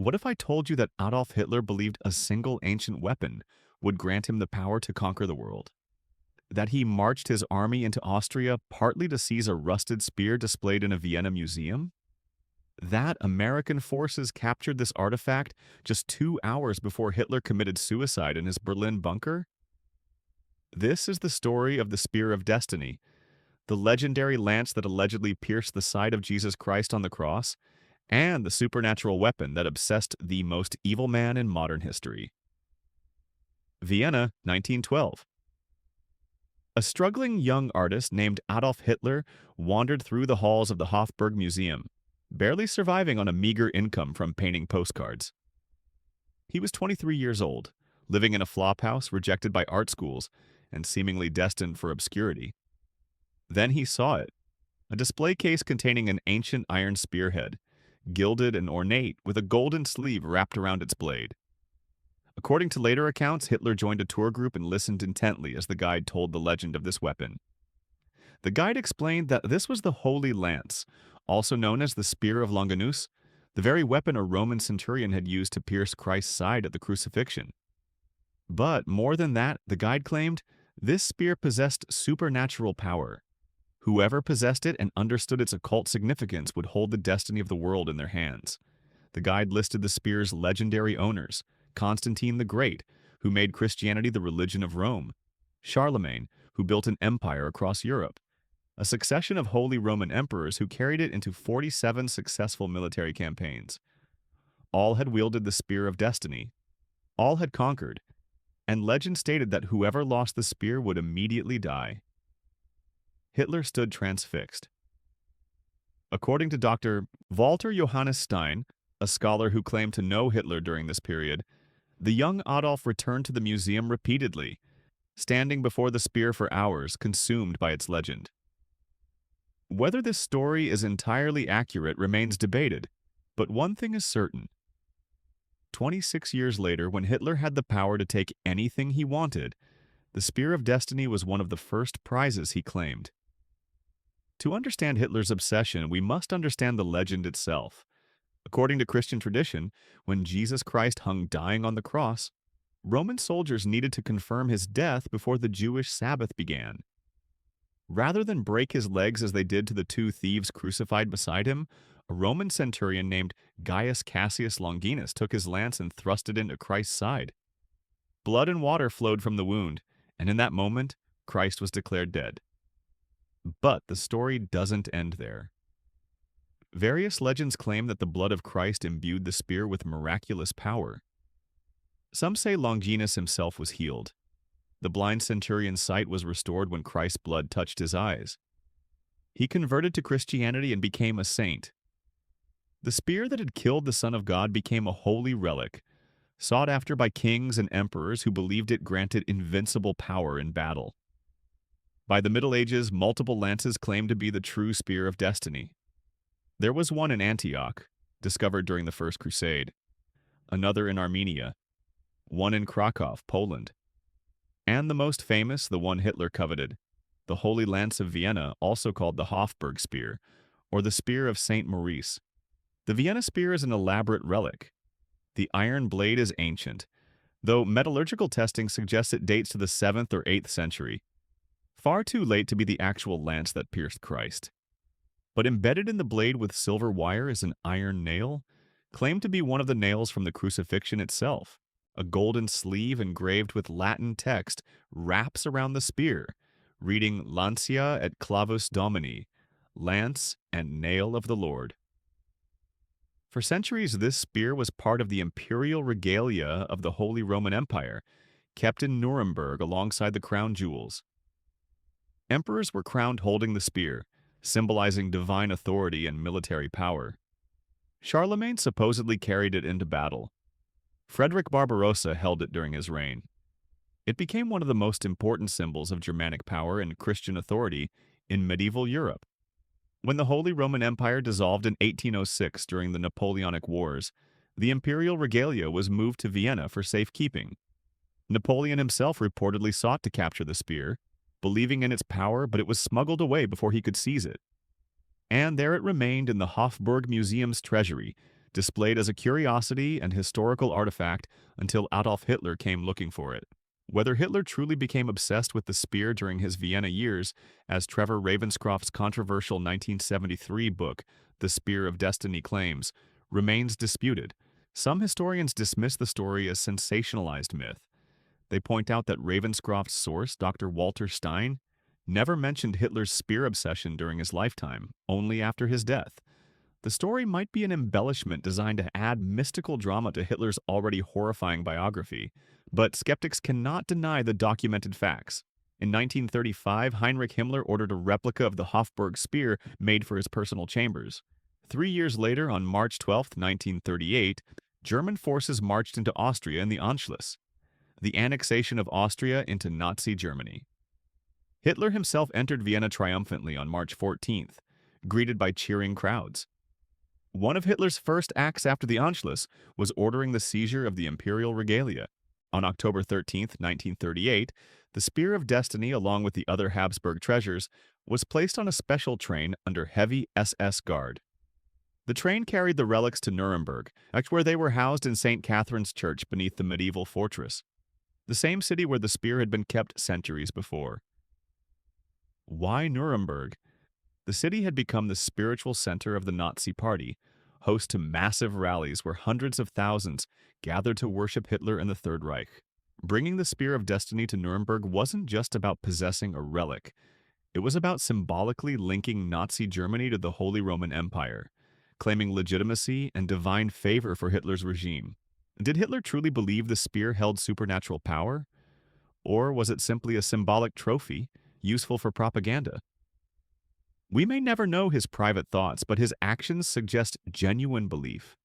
What if I told you that Adolf Hitler believed a single ancient weapon would grant him the power to conquer the world? That he marched his army into Austria partly to seize a rusted spear displayed in a Vienna museum? That American forces captured this artifact just 2 hours before Hitler committed suicide in his Berlin bunker? This is the story of the Spear of Destiny, the legendary lance that allegedly pierced the side of Jesus Christ on the cross, and the supernatural weapon that obsessed the most evil man in modern history. Vienna, 1912. A struggling young artist named Adolf Hitler wandered through the halls of the Hofburg Museum, barely surviving on a meager income from painting postcards. He was 23 years old, living in a flophouse rejected by art schools and seemingly destined for obscurity. Then he saw it, a display case containing an ancient iron spearhead, gilded and ornate with a golden sleeve wrapped around its blade. According to later accounts, Hitler joined a tour group and listened intently as the guide told the legend of this weapon. The guide explained that this was the Holy Lance, also known as the Spear of Longinus, the very weapon a Roman centurion had used to pierce Christ's side at the crucifixion. But more than that, the guide claimed, this spear possessed supernatural power. Whoever possessed it and understood its occult significance would hold the destiny of the world in their hands. The guide listed the spear's legendary owners: Constantine the Great, who made Christianity the religion of Rome; Charlemagne, who built an empire across Europe; a succession of Holy Roman emperors who carried it into 47 successful military campaigns. All had wielded the Spear of Destiny. All had conquered, and legend stated that whoever lost the spear would immediately die. Hitler stood transfixed. According to Dr. Walter Johannes Stein, a scholar who claimed to know Hitler during this period, the young Adolf returned to the museum repeatedly, standing before the spear for hours, consumed by its legend. Whether this story is entirely accurate remains debated, but one thing is certain. 26 years later, when Hitler had the power to take anything he wanted, the Spear of Destiny was one of the first prizes he claimed. To understand Hitler's obsession, we must understand the legend itself. According to Christian tradition, when Jesus Christ hung dying on the cross, Roman soldiers needed to confirm his death before the Jewish Sabbath began. Rather than break his legs as they did to the two thieves crucified beside him, a Roman centurion named Gaius Cassius Longinus took his lance and thrust it into Christ's side. Blood and water flowed from the wound, and in that moment, Christ was declared dead. But the story doesn't end there. Various legends claim that the blood of Christ imbued the spear with miraculous power. Some say Longinus himself was healed. The blind centurion's sight was restored when Christ's blood touched his eyes. He converted to Christianity and became a saint. The spear that had killed the Son of God became a holy relic, sought after by kings and emperors who believed it granted invincible power in battle. By the Middle Ages, multiple lances claimed to be the true Spear of Destiny. There was one in Antioch, discovered during the First Crusade, another in Armenia, one in Krakow, Poland, and the most famous, the one Hitler coveted, the Holy Lance of Vienna, also called the Hofburg Spear, or the Spear of Saint Maurice. The Vienna spear is an elaborate relic. The iron blade is ancient, though metallurgical testing suggests it dates to the 7th or 8th century. Far too late to be the actual lance that pierced Christ. But embedded in the blade with silver wire is an iron nail, claimed to be one of the nails from the crucifixion itself. A golden sleeve engraved with Latin text wraps around the spear, reading Lancia et clavus Domini, Lance and Nail of the Lord. For centuries, this spear was part of the imperial regalia of the Holy Roman Empire, kept in Nuremberg alongside the crown jewels. Emperors were crowned holding the spear, symbolizing divine authority and military power. Charlemagne supposedly carried it into battle. Frederick Barbarossa held it during his reign. It became one of the most important symbols of Germanic power and Christian authority in medieval Europe. When the Holy Roman Empire dissolved in 1806 during the Napoleonic Wars, the imperial regalia was moved to Vienna for safekeeping. Napoleon himself reportedly sought to capture the spear, believing in its power, but it was smuggled away before he could seize it. And there it remained in the Hofburg Museum's treasury, displayed as a curiosity and historical artifact until Adolf Hitler came looking for it. Whether Hitler truly became obsessed with the spear during his Vienna years, as Trevor Ravenscroft's controversial 1973 book, The Spear of Destiny claims, remains disputed. Some historians dismiss the story as sensationalized myth. They point out that Ravenscroft's source, Dr. Walter Stein, never mentioned Hitler's spear obsession during his lifetime, only after his death. The story might be an embellishment designed to add mystical drama to Hitler's already horrifying biography, but skeptics cannot deny the documented facts. In 1935, Heinrich Himmler ordered a replica of the Hofburg spear made for his personal chambers. 3 years later, on March 12, 1938, German forces marched into Austria in the Anschluss, the annexation of Austria into Nazi Germany. Hitler himself entered Vienna triumphantly on March 14th, greeted by cheering crowds. One of Hitler's first acts after the Anschluss was ordering the seizure of the imperial regalia. On October 13, 1938, the Spear of Destiny, along with the other Habsburg treasures, was placed on a special train under heavy SS guard. The train carried the relics to Nuremberg, where they were housed in St. Catherine's Church beneath the medieval fortress, the same city where the spear had been kept centuries before. Why Nuremberg? The city had become the spiritual center of the Nazi Party, host to massive rallies where hundreds of thousands gathered to worship Hitler and the Third Reich. Bringing the Spear of Destiny to Nuremberg wasn't just about possessing a relic. It was about symbolically linking Nazi Germany to the Holy Roman Empire, claiming legitimacy and divine favor for Hitler's regime. Did Hitler truly believe the spear held supernatural power? Or was it simply a symbolic trophy, useful for propaganda? We may never know his private thoughts, but his actions suggest genuine belief.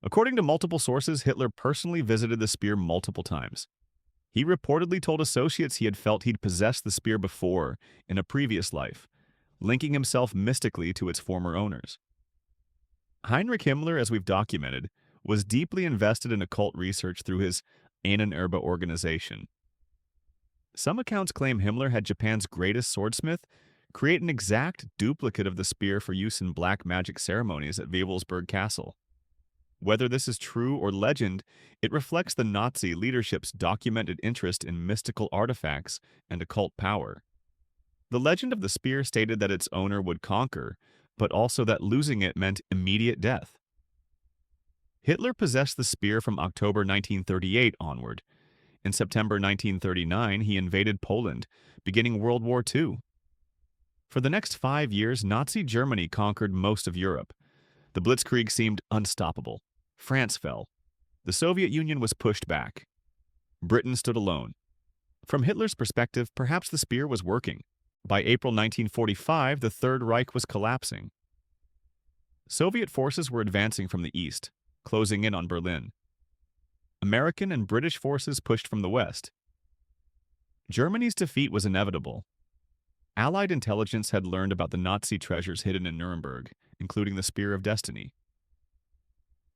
According to multiple sources, Hitler personally visited the spear multiple times. He reportedly told associates he had felt he'd possessed the spear before in a previous life, linking himself mystically to its former owners. Heinrich Himmler, as we've documented, was deeply invested in occult research through his Ahnenerbe organization. Some accounts claim Himmler had Japan's greatest swordsmith create an exact duplicate of the spear for use in black magic ceremonies at Wewelsburg Castle. Whether this is true or legend, it reflects the Nazi leadership's documented interest in mystical artifacts and occult power. The legend of the spear stated that its owner would conquer, but also that losing it meant immediate death. Hitler possessed the spear from October 1938 onward. In September 1939, he invaded Poland, beginning World War II. For the next 5 years, Nazi Germany conquered most of Europe. The Blitzkrieg seemed unstoppable. France fell. The Soviet Union was pushed back. Britain stood alone. From Hitler's perspective, perhaps the spear was working. By April 1945, the Third Reich was collapsing. Soviet forces were advancing from the east, closing in on Berlin. American and British forces pushed from the west. Germany's defeat was inevitable. Allied intelligence had learned about the Nazi treasures hidden in Nuremberg, including the Spear of Destiny.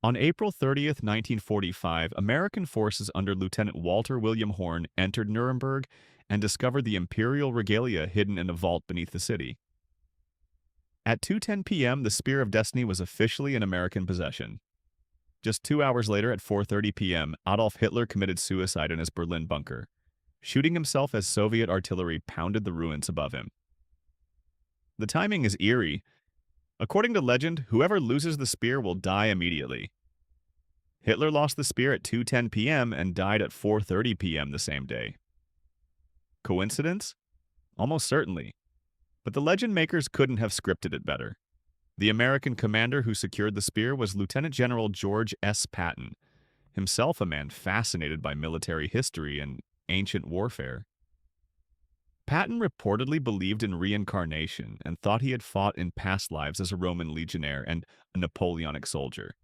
On April 30, 1945, American forces under Lieutenant Walter William Horn entered Nuremberg and discovered the imperial regalia hidden in a vault beneath the city. At 2:10 p.m., the Spear of Destiny was officially in American possession. Just 2 hours later, at 4:30 p.m., Adolf Hitler committed suicide in his Berlin bunker, shooting himself as Soviet artillery pounded the ruins above him. The timing is eerie. According to legend, whoever loses the spear will die immediately. Hitler lost the spear at 2:10 p.m. and died at 4:30 p.m. the same day. Coincidence? Almost certainly. But the legend makers couldn't have scripted it better. The American commander who secured the spear was Lieutenant General George S. Patton, himself a man fascinated by military history and ancient warfare. Patton reportedly believed in reincarnation and thought he had fought in past lives as a Roman legionnaire and a Napoleonic soldier.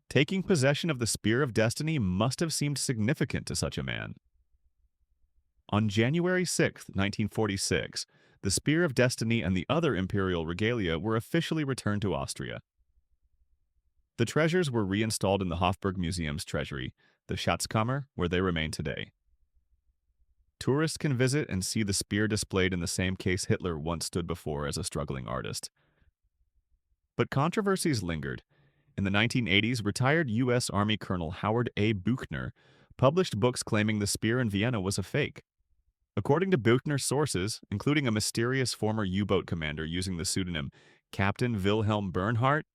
Taking possession of the Spear of Destiny must have seemed significant to such a man. On January 6, 1946, the Spear of Destiny and the other imperial regalia were officially returned to Austria. The treasures were reinstalled in the Hofburg Museum's treasury, the Schatzkammer, where they remain today. Tourists can visit and see the spear displayed in the same case Hitler once stood before as a struggling artist. But controversies lingered. In the 1980s, retired U.S. Army Colonel Howard A. Buchner published books claiming the spear in Vienna was a fake. According to Buchner's sources, including a mysterious former U-boat commander using the pseudonym Captain Wilhelm Bernhardt,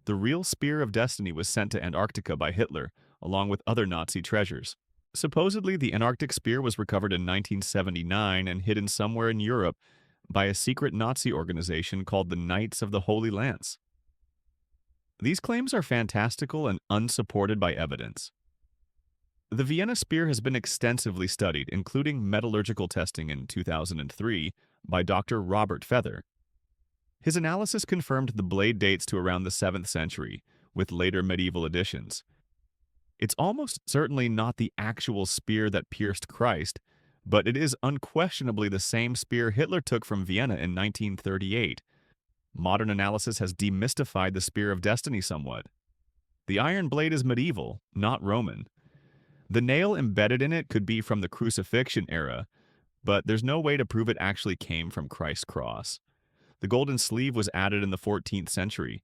the real Spear of Destiny was sent to Antarctica by Hitler, along with other Nazi treasures. Supposedly, the Antarctic spear was recovered in 1979 and hidden somewhere in Europe by a secret Nazi organization called the Knights of the Holy Lance. These claims are fantastical and unsupported by evidence. The Vienna spear has been extensively studied, including metallurgical testing in 2003 by Dr. Robert Feather. His analysis confirmed the blade dates to around the 7th century, with later medieval additions. It's almost certainly not the actual spear that pierced Christ, but it is unquestionably the same spear Hitler took from Vienna in 1938. Modern analysis has demystified the Spear of Destiny somewhat. The iron blade is medieval, not Roman. The nail embedded in it could be from the crucifixion era, but there's no way to prove it actually came from Christ's cross. The golden sleeve was added in the 14th century.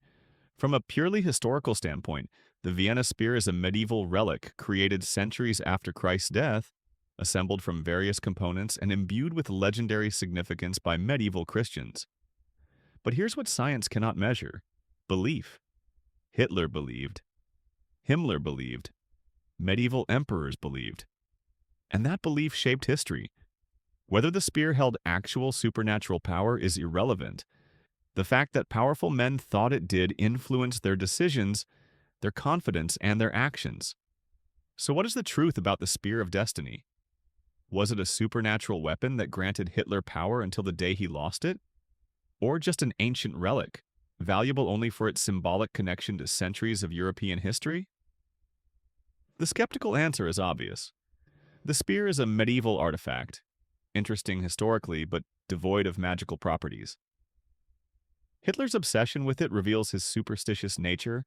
From a purely historical standpoint, the Vienna spear is a medieval relic created centuries after Christ's death, assembled from various components and imbued with legendary significance by medieval Christians. But here's what science cannot measure: belief. Hitler believed. Himmler believed. Medieval emperors believed. And that belief shaped history. Whether the spear held actual supernatural power is irrelevant. The fact that powerful men thought it did influenced their decisions, their confidence, and their actions. So what is the truth about the Spear of Destiny? Was it a supernatural weapon that granted Hitler power until the day he lost it? Or just an ancient relic, valuable only for its symbolic connection to centuries of European history? The skeptical answer is obvious. The spear is a medieval artifact, interesting historically but devoid of magical properties. Hitler's obsession with it reveals his superstitious nature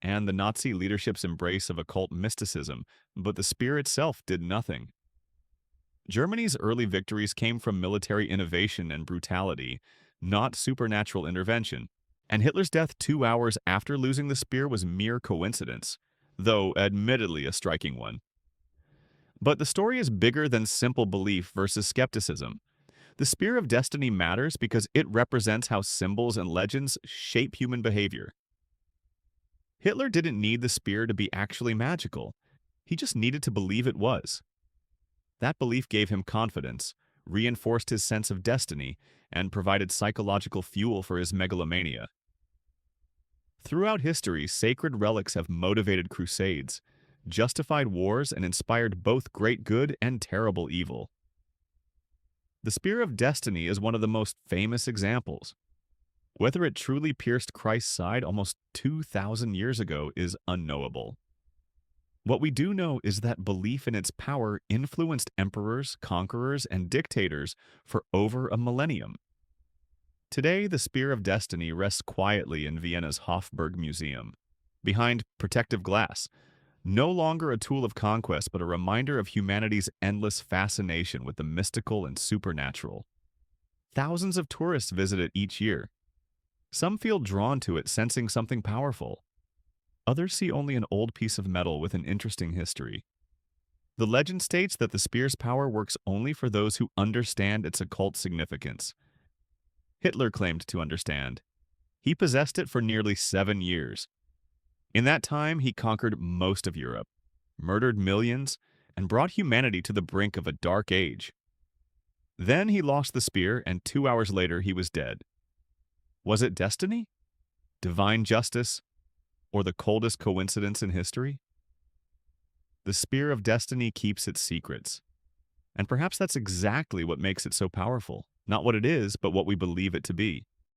and the Nazi leadership's embrace of occult mysticism, but the spear itself did nothing. Germany's early victories came from military innovation and brutality, not supernatural intervention, and Hitler's death 2 hours after losing the spear was mere coincidence, though admittedly a striking one. But the story is bigger than simple belief versus skepticism. The Spear of Destiny matters because it represents how symbols and legends shape human behavior. Hitler didn't need the spear to be actually magical. He just needed to believe it was. That belief gave him confidence, reinforced his sense of destiny, and provided psychological fuel for his megalomania. Throughout history, sacred relics have motivated crusades, justified wars, and inspired both great good and terrible evil. The Spear of Destiny is one of the most famous examples. Whether it truly pierced Christ's side almost 2,000 years ago is unknowable. What we do know is that belief in its power influenced emperors, conquerors, and dictators for over a millennium. Today, the Spear of Destiny rests quietly in Vienna's Hofburg Museum, behind protective glass, no longer a tool of conquest but a reminder of humanity's endless fascination with the mystical and supernatural. Thousands of tourists visit it each year. Some feel drawn to it, sensing something powerful. Others see only an old piece of metal with an interesting history. The legend states that the spear's power works only for those who understand its occult significance. Hitler claimed to understand. He possessed it for nearly 7 years. In that time, he conquered most of Europe, murdered millions, and brought humanity to the brink of a dark age. Then he lost the spear, and 2 hours later he was dead. Was it destiny? Divine justice? Or the coldest coincidence in history? The Spear of Destiny keeps its secrets. And perhaps that's exactly what makes it so powerful. Not what it is, but what we believe it to be.